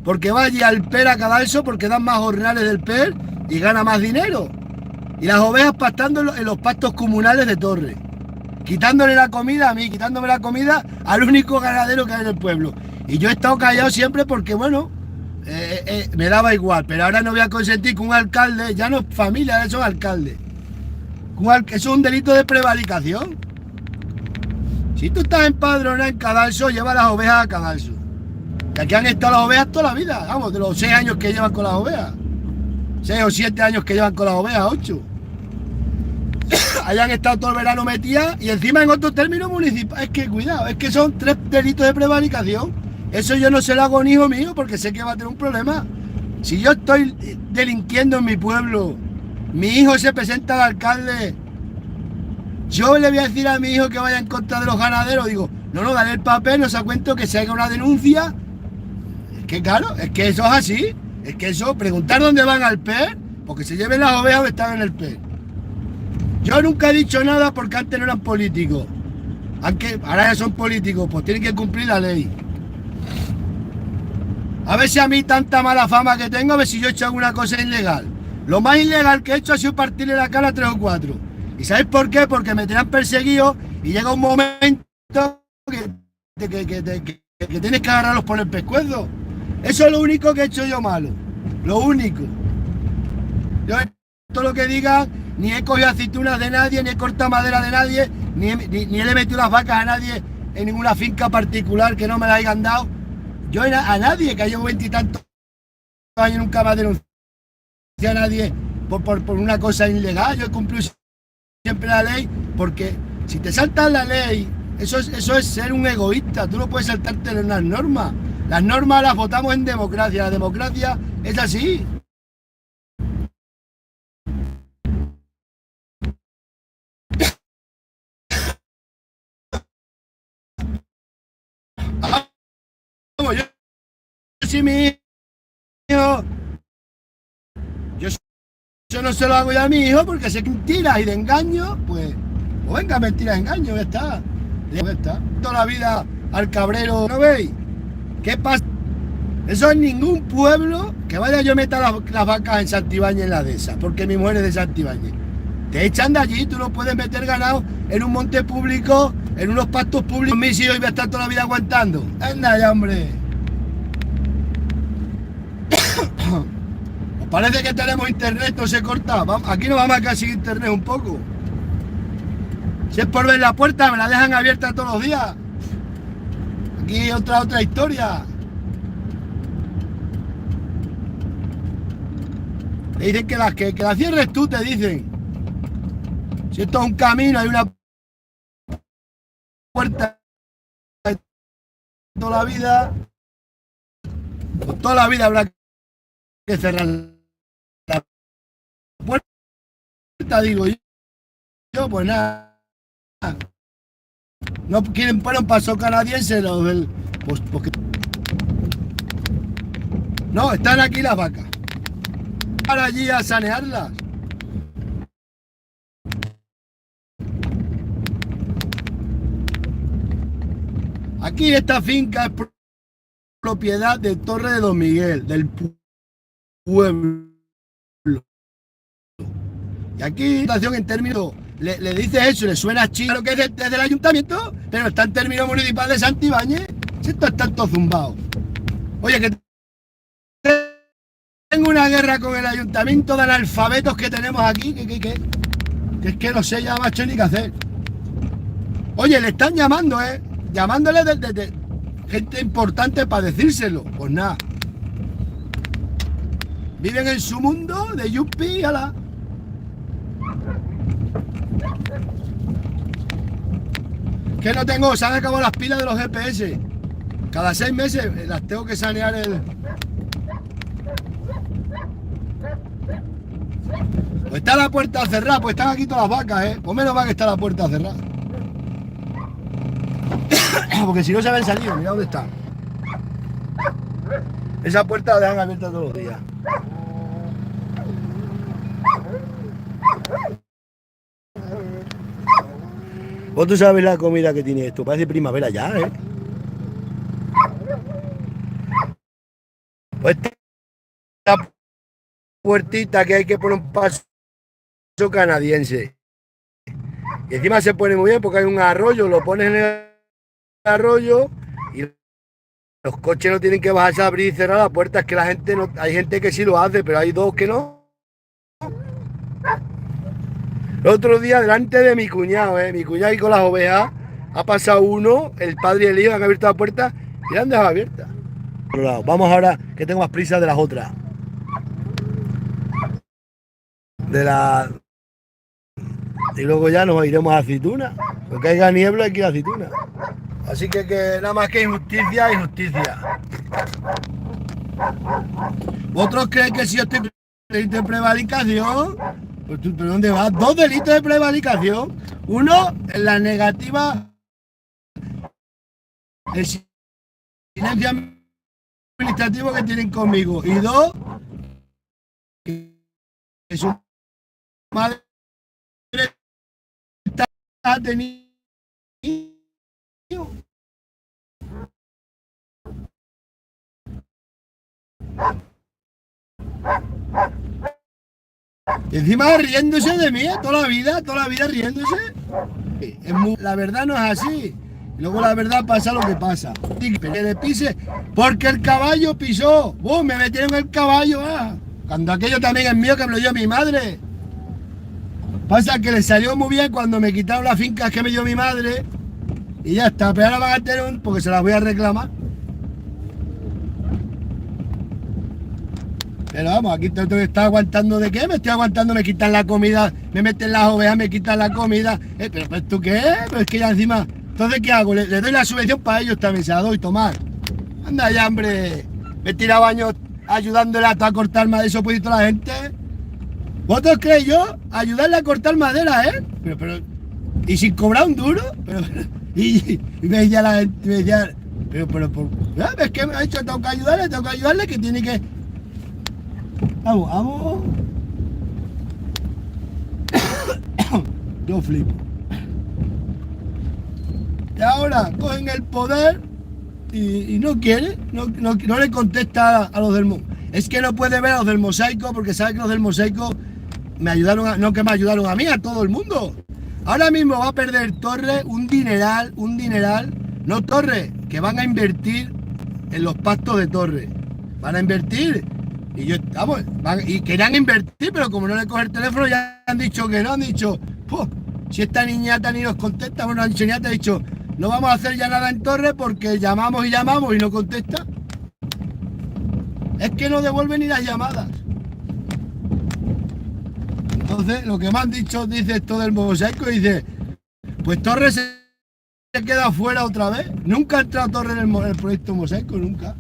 porque va allí al PER a Cadalso porque dan más jornales del PER y gana más dinero. Y las ovejas pastando en los pastos comunales de Torre. Quitándole la comida a mí, quitándome la comida al único ganadero que hay en el pueblo. Y yo he estado callado siempre porque, bueno, me daba igual. Pero ahora no voy a consentir que un alcalde, ya no es familia, eso es alcalde. Eso es un delito de prevaricación. Si tú estás empadronado en Cadalso, lleva las ovejas a Cadalso. Que aquí han estado las ovejas toda la vida, vamos, de los 6 años que llevan con las ovejas. 6 o 7 años que llevan con las ovejas, 8. hayan estado todo el verano metidas y encima en otro término municipal. Es que cuidado, es que son 3 delitos de prevaricación. Eso yo no se lo hago a un hijo mío porque sé que va a tener un problema. Si yo estoy delinquiendo en mi pueblo, mi hijo se presenta al alcalde, yo le voy a decir a mi hijo que vaya en contra de los ganaderos. Digo, no, dale el papel, no se cuento que se haga una denuncia. Es que claro, es que eso es así. Es que eso, preguntar dónde van al PER, porque se lleven las ovejas o están en el PER. Yo nunca he dicho nada porque antes no eran políticos. Aunque ahora ya son políticos, pues tienen que cumplir la ley. A ver si a mí tanta mala fama que tengo, a ver si yo he hecho alguna cosa ilegal. Lo más ilegal que he hecho ha sido partirle la cara a 3 o 4. ¿Y sabéis por qué? Porque me tenían perseguido y llega un momento que tienes que agarrarlos por el pescuezo. Eso es lo único que he hecho yo malo. Lo único. Yo todo lo que digan, ni he cogido aceitunas de nadie, ni he cortado madera de nadie, ni le he metido las vacas a nadie en ninguna finca particular que no me la hayan dado. Yo a nadie, que llevo 20 y tantos años, nunca me ha denunciado a nadie por una cosa ilegal. Yo he cumplido siempre la ley, porque si te saltas la ley, eso es ser un egoísta. Tú no puedes saltarte las normas. Las normas las votamos en democracia. La democracia es así. Vamos, yo sí, mi hijo, yo eso no se lo hago yo a mi hijo porque sé que mentiras y de engaño, pues venga, mentiras, engaño, ya está. Ya está. Toda la vida al cabrero, ¿no veis? ¿Qué pasa? Eso en ningún pueblo que vaya yo meta las vacas en Santibáñez en la dehesa, porque mi mujer es de Santibáñez. Te echan de allí, tú no puedes meter ganado en un monte público, en unos pastos públicos. Mis hijos voy a estar toda la vida aguantando. Anda ya, hombre. ¿Os parece que tenemos internet? No se corta. Aquí nos vamos a quedar sin internet un poco. Si es por ver la puerta, me la dejan abierta todos los días. Aquí otra historia. Te dicen que la cierres tú, te dicen. Si esto es un camino, hay una puerta toda la vida, pues toda la vida habrá que cerrar la puerta, digo yo, pues nada. No quieren poner un paso canadiense, pues, no, están aquí las vacas. Para allí a sanearlas. Aquí esta finca es propiedad de Torre de Don Miguel, del pueblo. Y aquí la situación en términos, le dices eso, le suena chino lo que es desde el ayuntamiento, pero está en términos municipal de Santibáñez. Esto está todo zumbado. Oye, que tengo una guerra con el ayuntamiento de analfabetos que tenemos aquí, que es que no sé ya, macho, ni qué hacer. Oye, le están llamando, llamándole de gente importante para decírselo. Pues nada. Viven en su mundo de yuppie, ala. Que no tengo, se han acabado las pilas de los GPS. Cada 6 meses las tengo que sanear Pues está la puerta cerrada, pues están aquí todas las vacas, Pues menos va que está la puerta cerrada. Porque si no se habían salido, mira dónde está. Esa puerta la dejan abierta todos los días. Vos tú sabes la comida que tiene esto, parece primavera ya, Pues esta puertita que hay que poner un paso canadiense. Y encima se pone muy bien porque hay un arroyo, lo pones en el arroyo y los coches no tienen que bajarse a abrir y cerrar la puerta. Es que la gente no, hay gente que sí lo hace, pero hay dos que no. El otro día delante de mi cuñado, mi cuñado ahí con las ovejas, ha pasado uno, el padre y el hijo han abierto la puerta y la han dejado abierta. Vamos ahora, que tengo más prisa de las otras. De la Y luego ya nos iremos a Aceituna. Porque caiga niebla hay que ir a Aceituna. Así que nada más que injusticia, injusticia. ¿Vosotros creéis que si yo estoy delito de prevaricación? Pues tú, ¿pero dónde vas? 2 delitos de prevaricación. Uno, en la negativa, el silencio administrativo que tienen conmigo. Y 2, que su madre ha tenido. Encima riéndose de mí, toda la vida riéndose. La verdad no es así. Luego la verdad pasa lo que pasa. Que le pise porque el caballo pisó. Me metieron el caballo. Cuando aquello también es mío, que me lo dio mi madre. Pasa que le salió muy bien cuando me quitaron las fincas que me dio mi madre. Y ya está, pero ahora van a tener porque se las voy a reclamar. Pero vamos, aquí tengo que estar aguantando. ¿De qué? Me estoy aguantando, me quitan la comida, me meten las ovejas, me quitan la comida. Pero pues, ¿tú qué? Pues es que ya encima. Entonces, ¿qué hago? Le doy la subvención para ellos también, se la doy, tomar. Anda ya, hombre. Me he tirado años ayudándole a cortar madera, eso puede ir toda la gente. ¿Vosotros creéis yo? Ayudarle a cortar madera, ¿eh? Pero, y sin cobrar un duro. Y me decía la gente, me decía, es que me ha dicho, tengo que ayudarle, que tiene que. Vamos. Yo flipo. Y ahora cogen el poder y no quiere, no le contesta a los del mosaico. Es que no puede ver a los del mosaico porque sabe que los del mosaico me ayudaron, no que me ayudaron a mí, a todo el mundo. Ahora mismo va a perder Torre un dineral, no Torre, que van a invertir en los pactos de Torre. Van a invertir. Y y querían invertir, pero como no le coge el teléfono, ya han dicho que no, han dicho, si esta niñata ni nos contesta, la niñata ha dicho, no vamos a hacer ya nada en Torre porque llamamos y no contesta. Es que no devuelven ni las llamadas. Entonces, lo que me han dicho, dice esto del mosaico, dice, pues Torre se queda fuera otra vez. Nunca ha entrado Torre en el proyecto mosaico, nunca.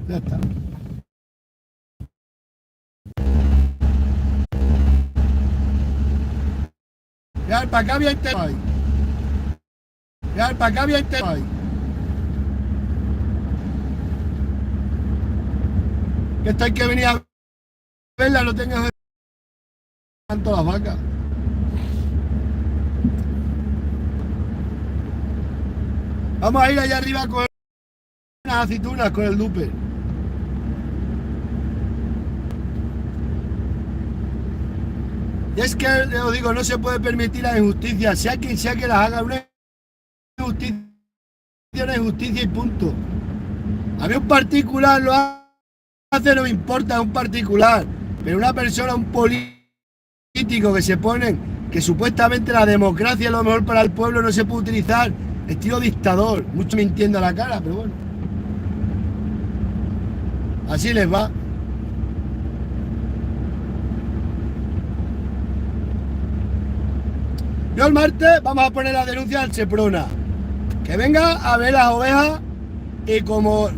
Ya está. Ya, para acá había internet. Ya, para acá había internet. Que esto hay que venir a verla, no tengas tanto las vacas. Vamos a ir allá arriba a coger unas aceitunas con el dupe. Y es que, os digo, no se puede permitir la injusticia, sea quien sea que las haga, una injusticia y punto. A mí un particular lo hace, no me importa, un particular, pero una persona, un político que se ponen, que supuestamente la democracia es lo mejor para el pueblo, no se puede utilizar estilo dictador, mucho mintiendo a la cara, pero bueno. Así les va. Yo el martes vamos a poner la denuncia al Seprona. Que venga a ver las ovejas y como...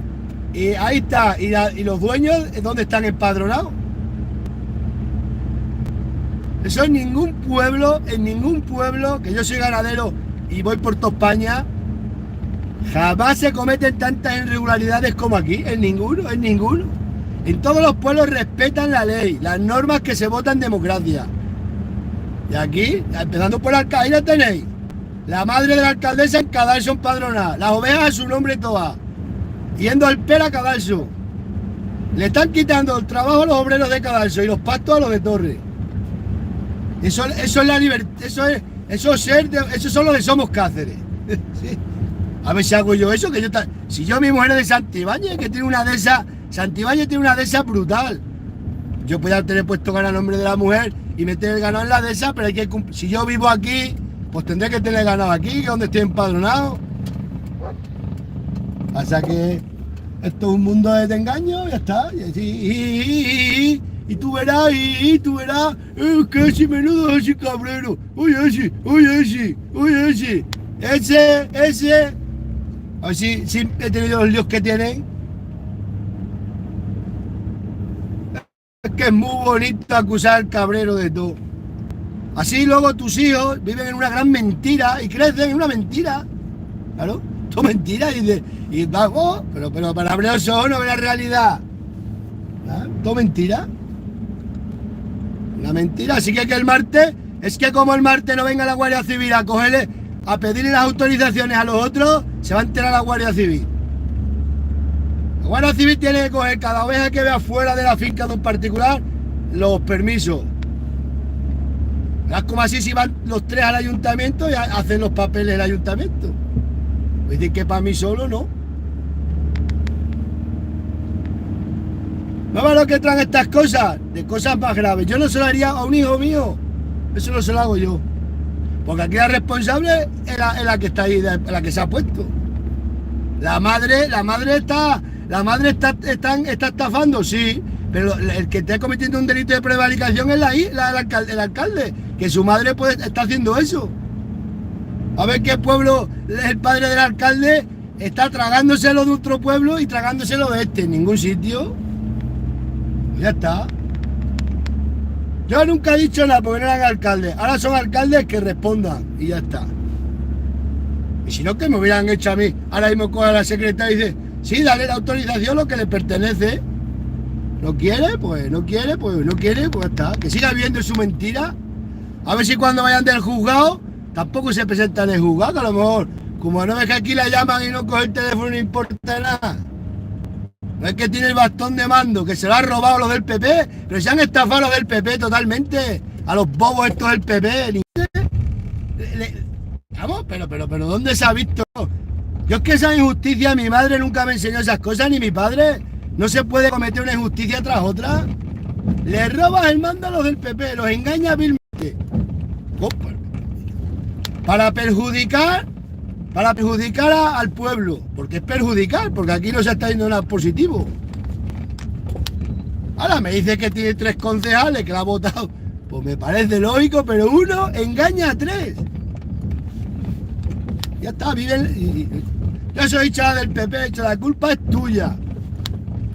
Y ahí está. Y los dueños, ¿dónde están empadronados? Eso en ningún pueblo, que yo soy ganadero y voy por toda España, jamás se cometen tantas irregularidades como aquí. En ninguno. En todos los pueblos respetan la ley, las normas que se votan en democracia. Y aquí, empezando por la alcaldía, tenéis la madre de la alcaldesa en Cadalso empadronada, las ovejas a su nombre todas, yendo al PER a Cadalso. Le están quitando el trabajo a los obreros de Cadalso y los pastos a los de Torre. Eso es la libertad, esos son los de Somos Cáceres. Sí. A ver si hago yo eso, si yo mi mujer es de Santibáñez, que tiene una de esas, Santibáñez tiene una de esas brutal. Yo podría tener puesto ganar nombre de la mujer y meter el ganado en la de esa, pero hay que si yo vivo aquí, pues tendré que tener ganado aquí, que es donde estoy empadronado. Pasa que esto es un mundo de engaño, ya está. y tú verás, y tú verás, que ese menudo es ese cabrero, ese, así, sí, he tenido los líos que tienen. Es que es muy bonito acusar al cabrero de todo. Así luego tus hijos viven en una gran mentira y crecen en una mentira. Claro, todo mentira y vamos, pero maravilloso, no ve la realidad. ¿Ah? Todo mentira. Una mentira. Así que el martes, es que como el martes no venga la Guardia Civil a cogerle, a pedirle las autorizaciones a los otros, se va a enterar la Guardia Civil. La Guardia Civil tiene que coger cada vez que vea fuera de la finca de un particular los permisos. Es como así si van los tres al ayuntamiento y hacen los papeles del ayuntamiento. Pues decir que para mí solo no. No va lo que traen estas cosas, de cosas más graves. Yo no se lo haría a un hijo mío. Eso no se lo hago yo. Porque aquí la responsable es la que está ahí, la que se ha puesto. La madre está estafando, sí. Pero el que está cometiendo un delito de prevaricación es el alcalde, que su madre está haciendo eso. A ver qué pueblo el padre del alcalde está tragándoselo de otro pueblo y tragándoselo de este. En ningún sitio. Ya está. Yo nunca he dicho nada porque no eran alcaldes. Ahora son alcaldes que respondan y ya está. Y si no, que me hubieran hecho a mí. Ahora mismo coge a la secretaria y dice, sí, dale la autorización lo que le pertenece. ¿No quiere? Pues no quiere, pues no quiere, pues está. Que siga viendo su mentira. A ver si cuando vayan del juzgado, tampoco se presentan en el juzgado, que a lo mejor, como no ves que aquí la llaman y no coge el teléfono, no importa nada. No es que tiene el bastón de mando, que se lo han robado los del PP, pero se han estafado los del PP totalmente. A los bobos estos del PP. Vamos, pero ¿dónde se ha visto? Yo es que esa injusticia, mi madre nunca me enseñó esas cosas, ni mi padre. No se puede cometer una injusticia tras otra. Le robas el mando a los del PP, los engañas vilmente. Para perjudicar al pueblo. Porque es perjudicar, porque aquí no se está yendo nada positivo. Ahora me dice que tiene 3 concejales que la ha votado. Pues me parece lógico, pero uno engaña a 3. Ya está, viven. Yo soy hincha del PP, la culpa es tuya.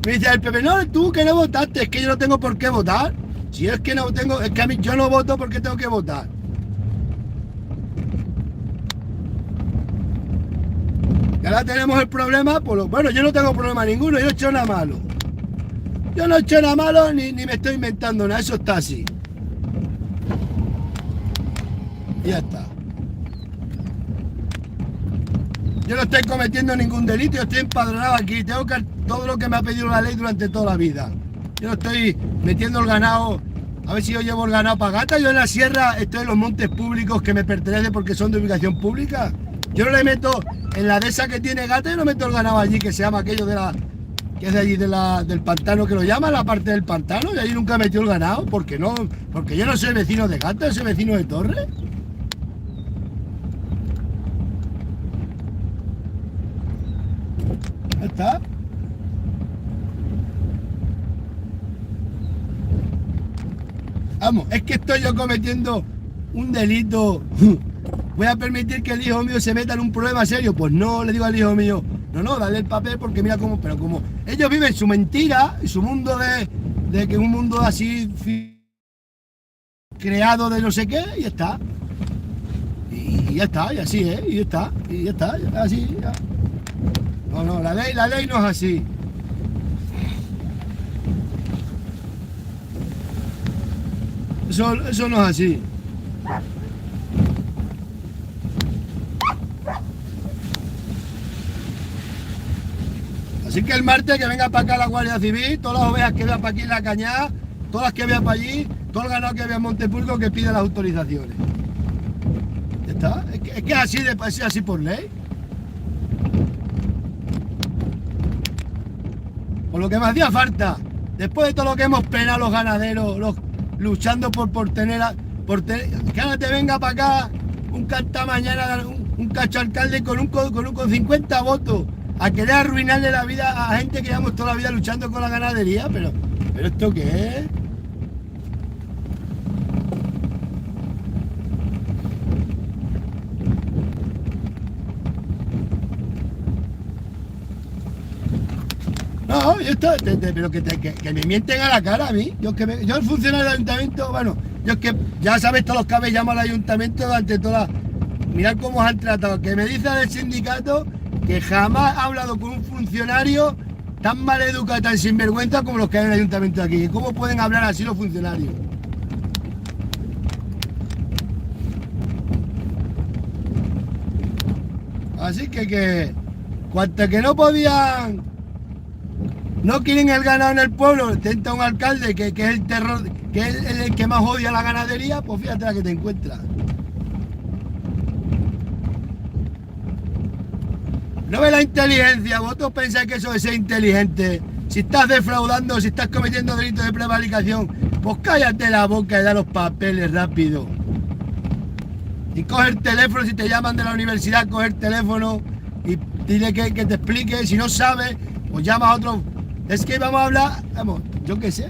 Me dice el PP, no, tú que no votaste, es que yo no tengo por qué votar. Si es que no tengo, es que a mí yo no voto porque tengo que votar. Y ahora tenemos el problema, bueno, yo no tengo problema ninguno, yo no he hecho nada malo. Yo no he hecho nada malo ni me estoy inventando nada, eso está así. Y ya está. Yo no estoy cometiendo ningún delito, yo estoy empadronado aquí, tengo que todo lo que me ha pedido la ley durante toda la vida. Yo no estoy metiendo el ganado, a ver si yo llevo el ganado para Gata. Yo en la sierra estoy en los montes públicos que me pertenecen porque son de ubicación pública. Yo no le meto en la dehesa que tiene Gata, yo no meto el ganado allí, que se llama aquello que es de allí del pantano, que lo llama la parte del pantano, y allí nunca metió el ganado, porque yo no soy vecino de Gata, yo soy vecino de Torres. Ya está. Vamos, es que estoy yo cometiendo un delito. ¿Voy a permitir que el hijo mío se meta en un problema serio? Pues no, le digo al hijo mío, no, dale el papel porque mira cómo, pero como ellos viven su mentira y su mundo de que un mundo así creado de no sé qué, y ya está. Y ya está, y así es, y ya está, así, ya. No, la ley no es así. Eso no es así. Así que el martes que venga para acá la Guardia Civil, todas las ovejas que vea para aquí en la cañada, todas las que vea para allí, todo el ganado que vea en Montepulco que pida las autorizaciones. Ya está. Es que es así por ley. Por lo que me hacía falta, después de todo lo que hemos penado los ganaderos, luchando por tener, que ahora te venga para acá un mañana, un cacho alcalde con 50 votos a querer arruinarle la vida a gente que llevamos toda la vida luchando con la ganadería, pero ¿esto qué es? No, yo esto, pero que me mienten a la cara a mí. Yo el funcionario del ayuntamiento, bueno, yo es que ya sabes todos los que habéis llamado al ayuntamiento durante toda. Mirad cómo os han tratado. Que me dice del sindicato que jamás ha hablado con un funcionario tan mal educado, tan sinvergüenza como los que hay en el ayuntamiento de aquí. ¿Cómo pueden hablar así los funcionarios? Así que cuanto que no podían, no quieren el ganado en el pueblo, tenta un alcalde que es el terror, que es el que más odia la ganadería, pues fíjate la que te encuentras. No ve la inteligencia, vosotros pensáis que eso es ser inteligente. Si estás defraudando, si estás cometiendo delitos de prevaricación, pues cállate la boca y da los papeles rápido. Y coge el teléfono, si te llaman de la universidad, coge el teléfono y dile que te explique. Si no sabes, pues llama a otro. Es que vamos a hablar, vamos, yo qué sé.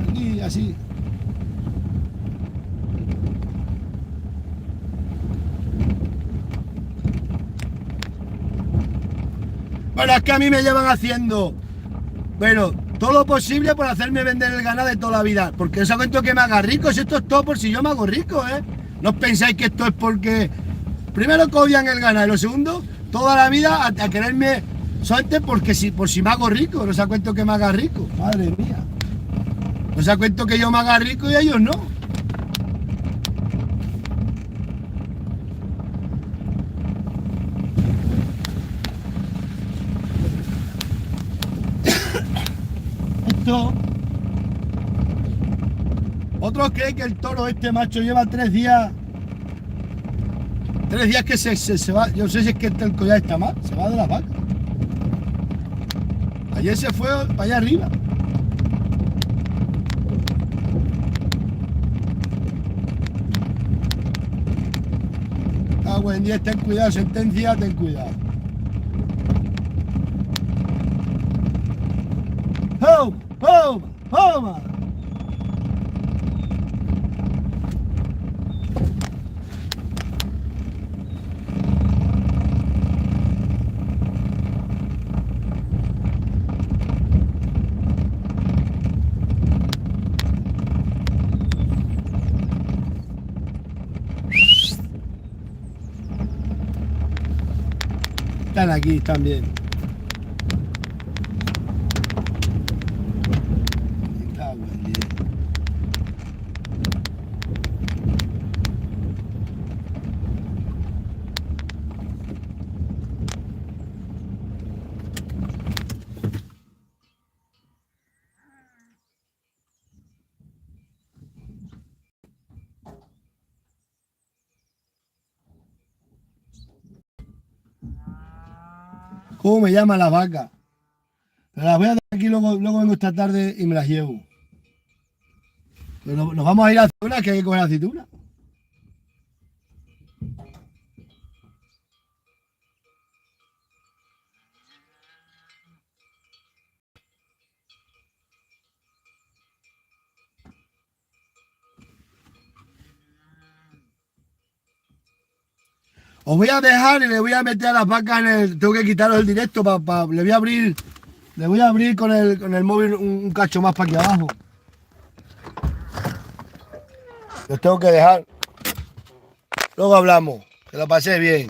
Aquí, así. Bueno, es que a mí me llevan haciendo, bueno, todo lo posible por hacerme vender el ganado de toda la vida. Porque os cuento que me haga rico, si esto es todo por si yo me hago rico, ¿eh? No os pensáis que esto es porque, primero que odian el ganado y lo segundo, toda la vida a quererme solamente porque por si me hago rico. No os cuento que me haga rico, madre mía. No os cuento que yo me haga rico y ellos no. Esto. Otros creen que el toro este macho lleva 3 días. 3 días que se va. Yo no sé si es que el collar está mal. Se va de la vaca. Ayer se fue para allá arriba. Ah, buen día, ten cuidado. Sentencia, ten cuidado. ¡Home! ¡Home! ¡Home! Están aquí también. ¿Cómo me llaman las vacas? Pero las voy a dar aquí, luego vengo esta tarde y me las llevo. Pero nos vamos a ir a aceituna, que hay que coger aceituna. Os voy a dejar y le voy a meter a las vacas en el. Tengo que quitaros el directo le voy a abrir. Le voy a abrir con el móvil un cacho más para aquí abajo. Los tengo que dejar. Luego hablamos. Que lo pasé bien.